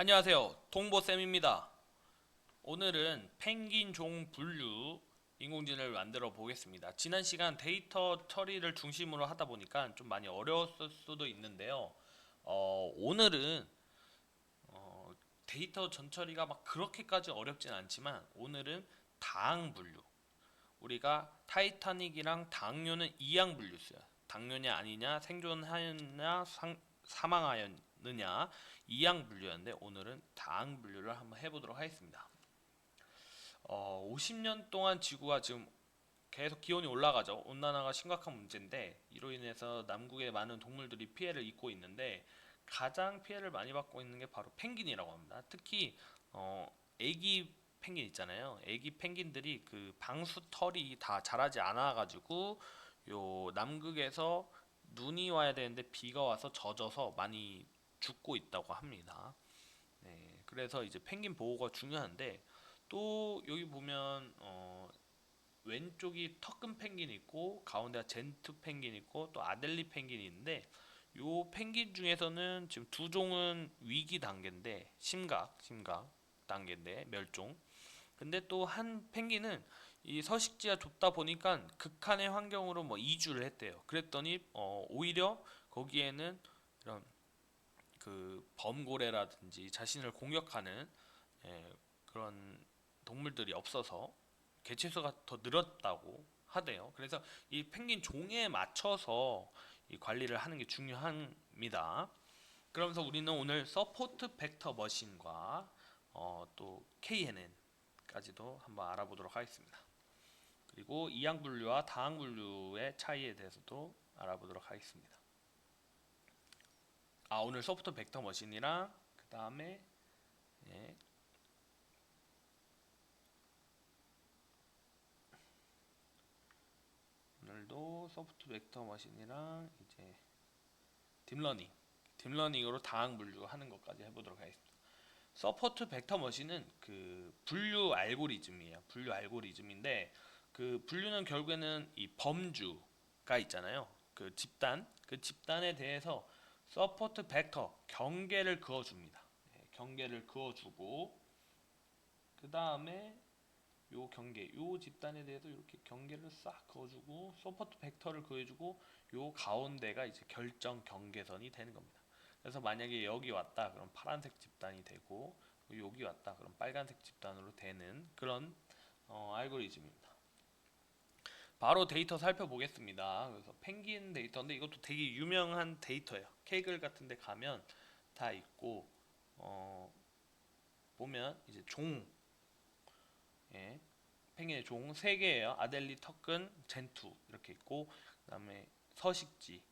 안녕하세요. 동보쌤입니다. 오늘은 펭귄 종 분류 인공지능을 만들어 보겠습니다. 지난 시간 데이터 처리를 중심으로 하다 보니까 좀 많이 어려웠을 수도 있는데요. 오늘은 어, 데이터 전처리가 막 그렇게까지 어렵진 않지만 오늘은 다항 분류. 우리가 타이타닉이랑 당뇨는 이항 분류수야. 당뇨냐 아니냐, 생존하였냐, 사망하였느냐 이항 분류였는데 오늘은 다항 분류를 한번 해보도록 하겠습니다. 50년 동안 지구가 지금 계속 기온이 올라가죠. 온난화가 심각한 문제인데 이로 인해서 남극의 많은 동물들이 피해를 입고 있는데 가장 피해를 많이 받고 있는 게 바로 펭귄이라고 합니다. 특히 애기 펭귄 있잖아요. 애기 펭귄들이 그 방수 털이 다 자라지 않아 가지고 요 남극에서 눈이 와야 되는데 비가 와서 젖어서 많이 죽고 있다고 합니다. 네, 그래서 이제 펭귄 보호가 중요한데 또 여기 보면 왼쪽이 턱근 펭귄 있고 가운데가 젠투 펭귄 있고 또 아델리 펭귄이 있는데 요 펭귄 중에서는 지금 두 종은 위기 단계인데 심각 단계인데 멸종. 근데 또 한 펭귄은 이 서식지가 좁다 보니까 극한의 환경으로 뭐 이주를 했대요. 그랬더니 오히려 거기에는 이런 그 범고래라든지 자신을 공격하는 그런 동물들이 없어서 개체수가 더 늘었다고 하대요. 그래서 이 펭귄 종에 맞춰서 이 관리를 하는 게 중요합니다. 그러면서 우리는 오늘 서포트 벡터 머신과 또 KNN까지도 한번 알아보도록 하겠습니다. 그리고 이항 분류와 다항 분류의 차이에 대해서도 알아보도록 하겠습니다. 오늘 소프트 벡터 머신이랑 그 다음에 예, 오늘도 소프트 벡터 머신이랑 이제 딥러닝, 딥러닝으로 다항 분류하는 것까지 해보도록 하겠습니다. 서포트 벡터 머신은 그 분류 알고리즘이에요. 분류 알고리즘인데 그 분류는 결국에는 이 범주가 있잖아요. 그 집단에 대해서 서포트 벡터 경계를 그어줍니다. 경계를 그어주고 그 다음에 요 경계, 요 집단에 대해서 이렇게 경계를 싹 그어주고 서포트 벡터를 그어주고 요 가운데가 이제 결정 경계선이 되는 겁니다. 그래서 만약에 여기 왔다 그럼 파란색 집단이 되고 여기 왔다 그럼 빨간색 집단으로 되는 그런 알고리즘입니다. 바로 데이터 살펴보겠습니다. 그래서 펭귄 데이터인데 이것도 되게 유명한 데이터예요. 케이글 같은 데 가면 다 있고 보면 이제 예, 펭귄의 종 3개예요. 아델리, 터큰, 젠투 이렇게 있고 그다음에 서식지,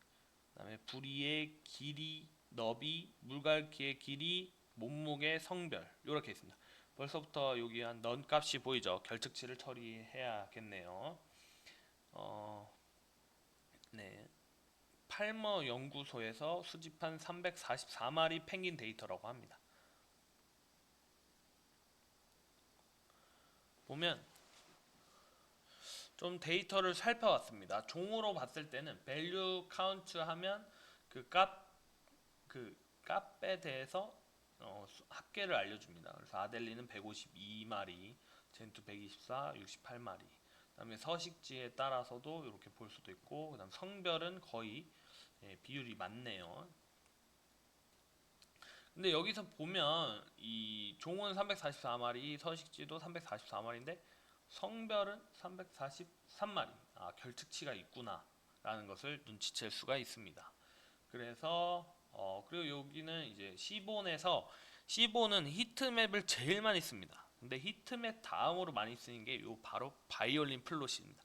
그다음에 부리의 길이, 너비, 물갈퀴의 길이, 몸무게, 성별 이렇게 있습니다. 벌써부터 여기 한 넌 값이 보이죠? 결측치를 처리해야겠네요. 어, 네. 팔머 연구소에서 수집한 344마리 펭귄 데이터라고 합니다. 보면 좀 데이터를 살펴봤습니다. 종으로 봤을 때는 value count 하면 그 값에 대해서 합계를 알려줍니다. 그래서 아델리는 152마리, 젠투 124, 68마리. 그다음에 서식지에 따라서도 이렇게 볼 수도 있고, 그다음 성별은 거의 비율이 맞네요. 근데 여기서 보면 이 종은 344마리, 서식지도 344마리인데 성별은 343마리. 결특치가 있구나라는 것을 눈치챌 수가 있습니다. 그래서 그리고 여기는 이제 시본은 히트맵을 제일 많이 씁니다. 근데 히트맵 다음으로 많이 쓰는 게 요 바로 바이올린 플롯입니다.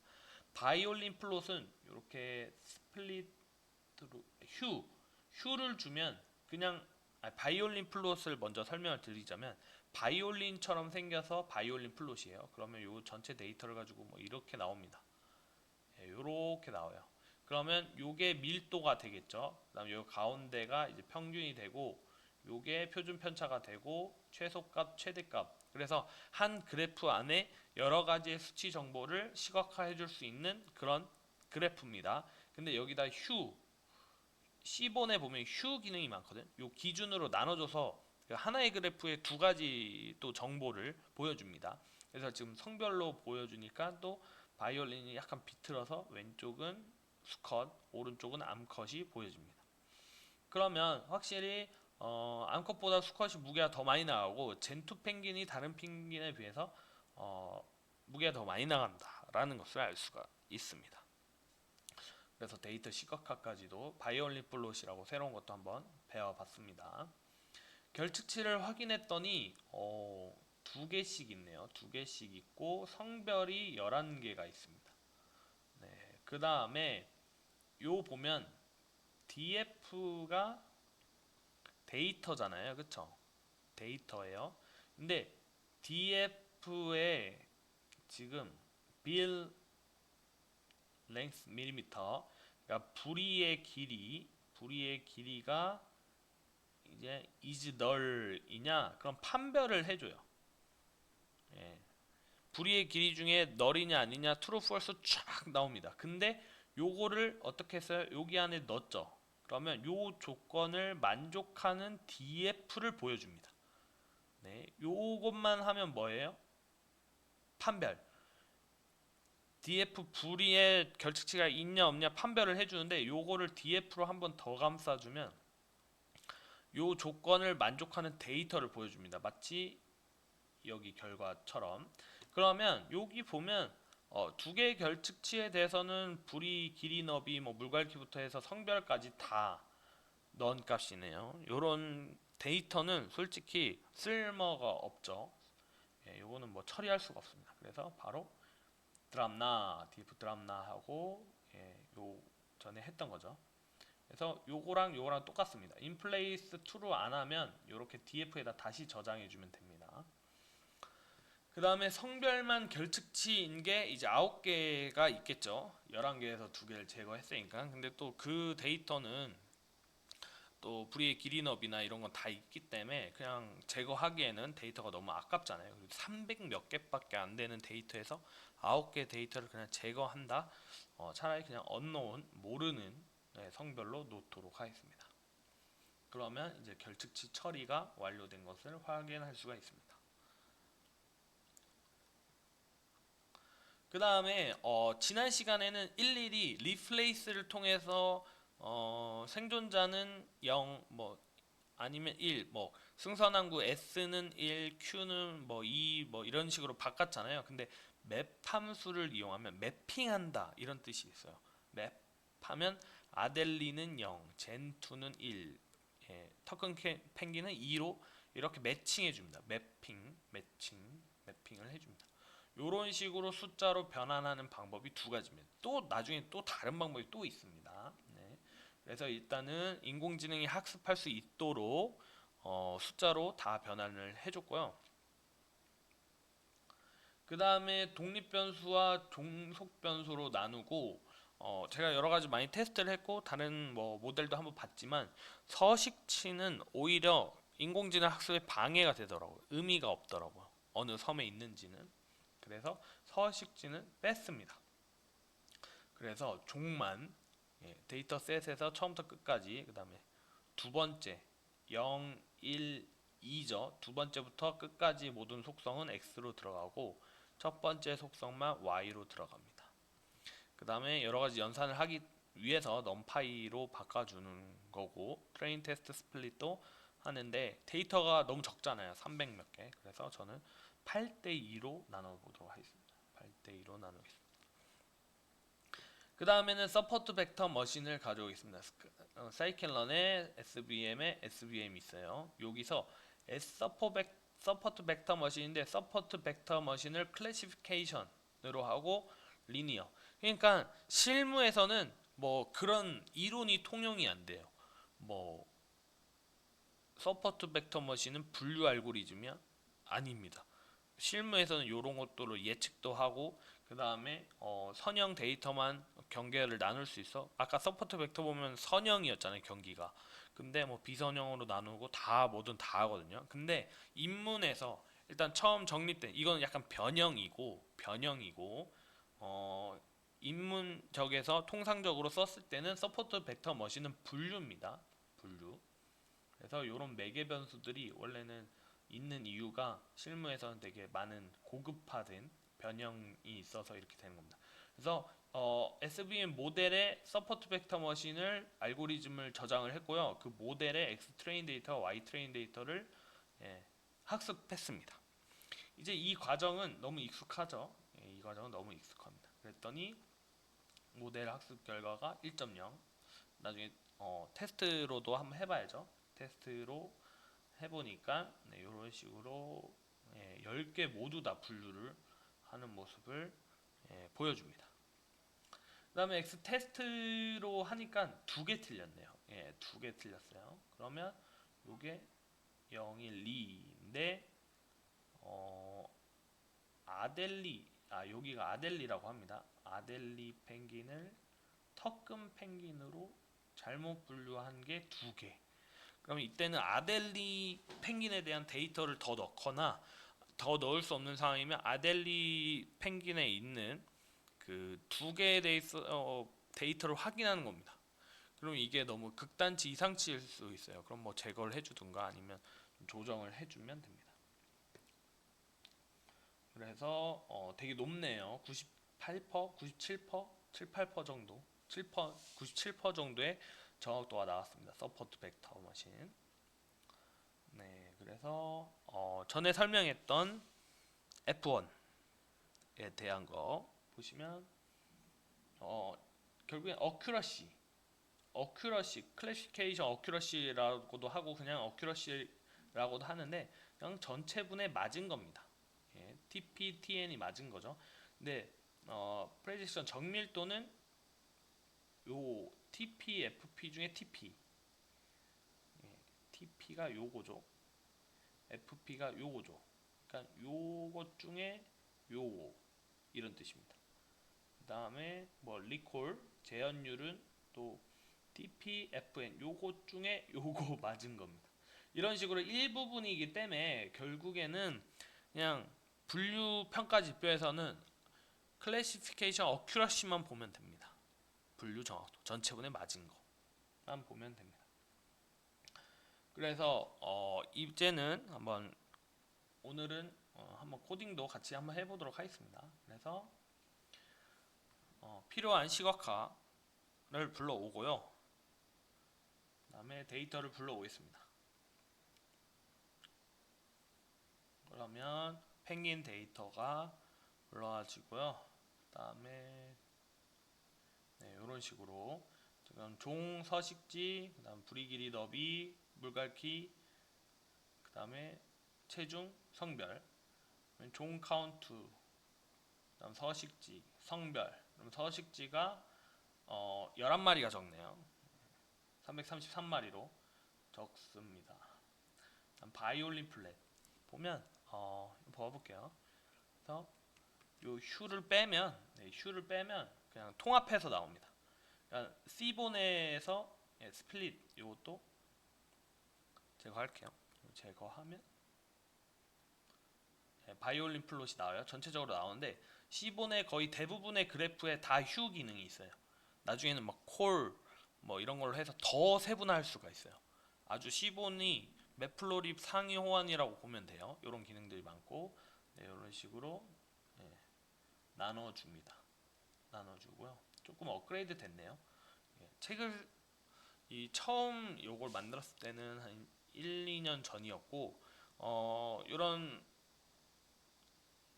바이올린 플롯은 이렇게 스플릿으로 휴를 주면 그냥 바이올린 플롯을 먼저 설명을 드리자면 바이올린처럼 생겨서 바이올린 플롯이에요. 그러면 요 전체 데이터를 가지고 뭐 이렇게 나옵니다. 이렇게 나와요. 그러면 요게 밀도가 되겠죠. 그다음 요 가운데가 이제 평균이 되고 요게 표준 편차가 되고 최소값, 최대값. 그래서 한 그래프 안에 여러 가지의 수치 정보를 시각화해 줄 수 있는 그런 그래프입니다. 근데 여기다 C본에 보면 휴 기능이 많거든. 요 기준으로 나눠줘서 그 하나의 그래프에 두 가지 또 정보를 보여줍니다. 그래서 지금 성별로 보여주니까 또 바이올린이 약간 비틀어서 왼쪽은 수컷, 오른쪽은 암컷이 보여집니다. 그러면 확실히 암컷보다 수컷이 무게가 더 많이 나가고 젠투 펭귄이 다른 펭귄에 비해서 무게가 더 많이 나간다라는 것을 알 수가 있습니다. 그래서 데이터 시각화까지도 바이올린 플롯이라고 새로운 것도 한번 배워봤습니다. 결측치를 확인했더니 두 개씩 있네요. 두 개씩 있고 성별이 11개가 있습니다. 네, 그 다음에 요 보면 DF가 데이터잖아요. 그쵸? 데이터예요. 근데 DF에 지금 빌 랭스 밀리미터, 그러니까 부리의 길이가 이제 is null이냐? 그럼 판별을 해줘요. 예. 부리의 길이 중에 null이냐 아니냐, true, false 쫙 나옵니다. 근데 요거를 어떻게 했어요? 여기 안에 넣었죠. 그러면 요 조건을 만족하는 DF를 보여줍니다. 네, 요것만 하면 뭐예요? 판별. DF 부리의 결측치가 있냐 없냐 판별을 해주는데 요거를 DF로 한번 더 감싸주면 요 조건을 만족하는 데이터를 보여줍니다. 마치 여기 결과처럼. 그러면 여기 보면 두 개의 결측치에 대해서는 부리, 길이, 너비, 뭐 물갈퀴부터 해서 성별까지 다 넣은 값이네요. 요런 데이터는 솔직히 쓸모가 없죠. 예, 요거는 뭐 처리할 수가 없습니다. 그래서 바로 드랍나, df 드랍나 하고 요 전에 했던 거죠. 그래서 요거랑 요거랑 똑같습니다. 인플레이스 true로 안 하면 요렇게 df에다 다시 저장해 주면 됩니다. 그 다음에 성별만 결측치인 게 이제 9개가 있겠죠. 11개에서 2개를 제거했으니까. 근데 또 그 데이터는 또 부리의 길이 너비나 이런 건 다 있기 때문에 그냥 제거하기에는 데이터가 너무 아깝잖아요. 300 몇 개밖에 안 되는 데이터에서 9개 데이터를 그냥 제거한다. 차라리 그냥 unknown, 모르는 성별로 놓도록 하겠습니다. 그러면 이제 결측치 처리가 완료된 것을 확인할 수가 있습니다. 그 다음에 지난 시간에는 일일이 리플레이스를 통해서 생존자는 0, 뭐 아니면 1, 뭐 승선항구 S는 1, Q는 뭐 2, 뭐 이런 식으로 바꿨잖아요. 근데 맵 함수를 이용하면 매핑한다 이런 뜻이 있어요. 맵하면 아델리는 0, 젠2는 1, 터큰 펭귄은 2로 이렇게 매칭해 줍니다. 매핑을 해줍니다. 이런 식으로 숫자로 변환하는 방법이 두 가지입니다. 또 나중에 또 다른 방법이 또 있습니다. 네. 그래서 일단은 인공지능이 학습할 수 있도록 숫자로 다 변환을 해줬고요. 그 다음에 독립변수와 종속변수로 나누고 제가 여러가지 많이 테스트를 했고 다른 뭐 모델도 한번 봤지만 서식치는 오히려 인공지능 학습에 방해가 되더라고요. 의미가 없더라고요. 어느 섬에 있는지는. 그래서 서식지는 뺐습니다. 그래서 종만 데이터셋에서 처음부터 끝까지, 그 다음에 두 번째 0, 1, 2죠. 두 번째부터 끝까지 모든 속성은 X로 들어가고 첫 번째 속성만 Y로 들어갑니다. 그 다음에 여러가지 연산을 하기 위해서 numPy로 바꿔주는 거고 트레인 테스트 스플릿도 하는데 데이터가 너무 적잖아요. 300 몇 개. 그래서 저는 8대2로 나눠보도록 하겠습니다. 8대2로 나누겠습니다. 그 다음에는 서포트 벡터 머신을 가져오겠습니다. 사이켄런에 SVM에 SVM이 있어요. 여기서 서포트 벡터 머신인데 서포트 벡터 머신을 클래시피케이션으로 하고 리니어. 그러니까 실무에서는 뭐 그런 이론이 통용이 안 돼요. 뭐 서포트 벡터 머신은 분류 알고리즘이야? 아닙니다. 실무에서는 이런 것들로 예측도 하고 그 다음에 선형 데이터만 경계를 나눌 수 있어. 아까 서포트 벡터 보면 선형이었잖아요, 경기가. 근데 뭐 비선형으로 나누고 다 뭐든 다 하거든요. 근데 입문에서 일단 처음 정립된 이건 약간 변형이고 입문적에서 통상적으로 썼을 때는 서포트 벡터 머신은 분류입니다. 분류. 그래서 이런 매개 변수들이 원래는 있는 이유가 실무에서는 되게 많은 고급화된 변형이 있어서 이렇게 되는 겁니다. 그래서 SVM 모델의 서포트 벡터 머신을 알고리즘을 저장을 했고요. 그 모델의 X 트레인 데이터와 Y 트레인 데이터를 학습했습니다. 이제 이 과정은 너무 익숙하죠. 이 과정은 너무 익숙합니다. 그랬더니 모델 학습 결과가 1.0. 나중에 테스트로도 한번 해봐야죠. 테스트로 해보니까 이런 식으로 10개 모두 다 분류를 하는 모습을 보여줍니다. 그 다음에 X 테스트로 하니까 2개 틀렸네요. 2개 틀렸어요. 그러면 요게 0, 1, 2인데 여기가 아델리라고 합니다. 아델리 펭귄을 턱금 펭귄으로 잘못 분류한 게 2개. 그러면 이때는 아델리 펭귄에 대한 데이터를 더 넣거나 더 넣을 수 없는 상황이면 아델리 펭귄에 있는 그 2개의 데이터를 확인하는 겁니다. 그럼 이게 너무 극단치 이상치일 수 있어요. 그럼 뭐 제거를 해주든가 아니면 조정을 해주면 됩니다. 그래서 되게 높네요. 98%, 97%, 78% 정도, 97% 정도의 정확도가 나왔습니다. 서포트 벡터 머신. 네, 그래서 전에 설명했던 F1에 대한 거 보시면 결국엔 클래시피케이션 어큐러시라고도 하고 그냥 어큐러시라고도 하는데 그냥 전체분에 맞은 겁니다. TP, TN이 맞은 거죠. 근데 프레딕션 정밀도는 요 TP, FP 중에 TP가 요거죠. FP가 요거죠. 그러니까 요것 중에 요거 이런 뜻입니다. 그 다음에 뭐 리콜, 재현율은 또 TP, FN 요것 중에 요거 맞은 겁니다. 이런 식으로 일부분이기 때문에 결국에는 그냥 분류 평가 지표에서는 클래시피케이션 어큐러시만 보면 됩니다. 분류 정확도 전체분에 맞은 거만 보면 됩니다. 그래서 이제는 오늘은 한번 코딩도 같이 한번 해보도록 하겠습니다. 그래서 필요한 시각화를 불러오고요. 그 다음에 데이터를 불러오겠습니다. 그러면 펭귄 데이터가 올라와지고요. 그 다음에 이런 식으로 지금 종 서식지, 그 다음 부리 길이 너비, 물갈퀴, 그 다음에 체중, 성별, 종 카운트, 그 다음 서식지, 성별. 그럼 서식지가 11마리가 적네요. 333마리로 적습니다. 바이올린 플랫 보면 봐볼게요. 그래서 요 휴를 빼면 그냥 통합해서 나옵니다. 그러니까 C본에서 스플릿 요것도 제거할게요. 제거하면 바이올린 플롯이 나와요. 전체적으로 나오는데 C본의 거의 대부분의 그래프에 다 휴 기능이 있어요. 나중에는 막 콜 뭐 이런 걸로 해서 더 세분화할 수가 있어요. 아주 C본이 매플로립 상위 호환이라고 보면 돼요. 이런 기능들이 많고 이런 식으로 나눠줍니다. 나눠주고요. 조금 업그레이드 됐네요. 책을 처음 요걸 만들었을 때는 한 1, 2년 전이었고 이런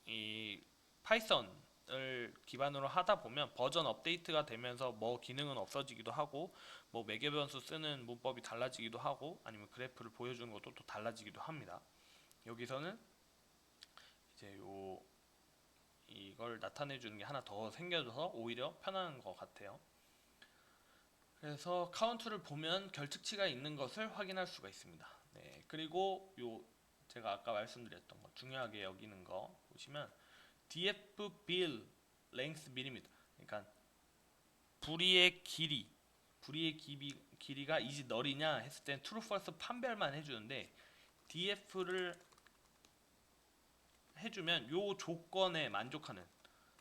이 파이썬을 기반으로 하다 보면 버전 업데이트가 되면서 뭐 기능은 없어지기도 하고 뭐 매개 변수 쓰는 문법이 달라지기도 하고 아니면 그래프를 보여주는 것도 또 달라지기도 합니다. 여기서는 이제 이걸 나타내 주는 게 하나 더 생겨져서 오히려 편한 것 같아요. 그래서 카운트를 보면 결측치가 있는 것을 확인할 수가 있습니다. 네, 그리고 제가 아까 말씀드렸던 거 중요하게 여기는 거 보시면 df bill length 밀입니다. 그러니까 부리의 길이가 is null이냐 했을 땐 true false 판별만 해주는데 df를 해주면 요 조건에 만족하는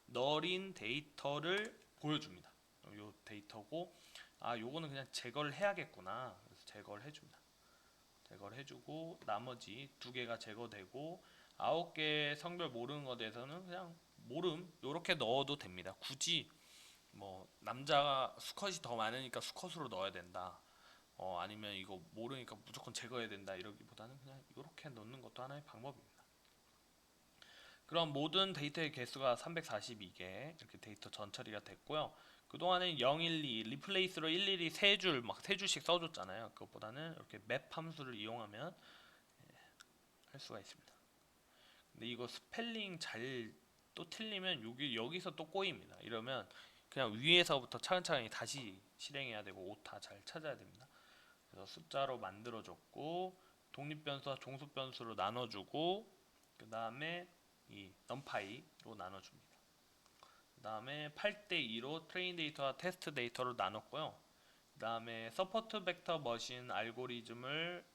null인 데이터를 보여줍니다. 요 데이터고 요거는 그냥 제거를 해야겠구나. 그래서 제거를 해줍니다. 제거를 해주고 나머지 2개가 제거되고 9개 성별 모르는 것에 대해서는 그냥 모름 요렇게 넣어도 됩니다. 굳이 뭐 남자가 수컷이 더 많으니까 수컷으로 넣어야 된다. 아니면 이거 모르니까 무조건 제거해야 된다 이러기보다는 그냥 이렇게 넣는 것도 하나의 방법입니다. 그럼 모든 데이터의 개수가 342개 이렇게 데이터 전처리가 됐고요. 그동안은 012 리플레이스로 일일이 3줄 막 3줄씩 써줬잖아요. 그것보다는 이렇게 맵 함수를 이용하면 할 수가 있습니다. 근데 이거 스펠링 잘 또 틀리면 여기서 또 꼬입니다. 이러면 그냥 위에서부터 차근차근히 다시 실행해야 되고 오타 잘 찾아야 됩니다. 그래서 숫자로 만들어줬고 독립변수와 종속변수로 나눠주고 그 다음에 이 numPy로 나눠줍니다. 그 다음에 8대2로 트레인 데이터와 테스트 데이터로 나눴고요. 그 다음에 서포트 벡터 머신 알고리즘을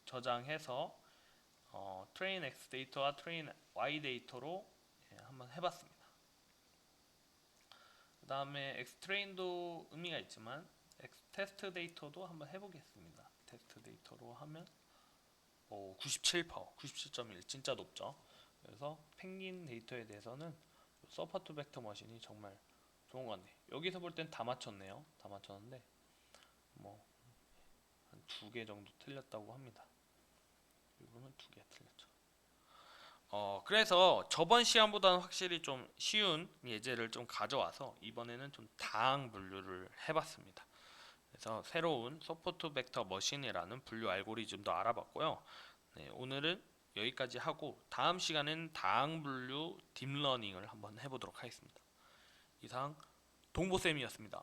저장해서 트레인 X 데이터와 트레인 Y 데이터로 한번 해봤습니다. 그 다음에 X 트레인도 의미가 있지만 X 테스트 데이터도 한번 해보겠습니다. 테스트 데이터로 하면 97%, 97.1 진짜 높죠. 그래서 펭귄 데이터에 대해서는 서포트 벡터 머신이 정말 좋은 것 같네요. 여기서 볼 땐 다 맞췄네요. 다 맞췄는데 뭐 한 2개 정도 틀렸다고 합니다. 이거는 2개 틀렸죠. 그래서 저번 시간보다는 확실히 좀 쉬운 예제를 좀 가져와서 이번에는 좀 다항 분류를 해봤습니다. 그래서 새로운 서포트 벡터 머신이라는 분류 알고리즘도 알아봤고요. 네, 오늘은 여기까지 하고 다음 시간엔 다항 분류 딥러닝을 한번 해보도록 하겠습니다. 이상 동보쌤이었습니다.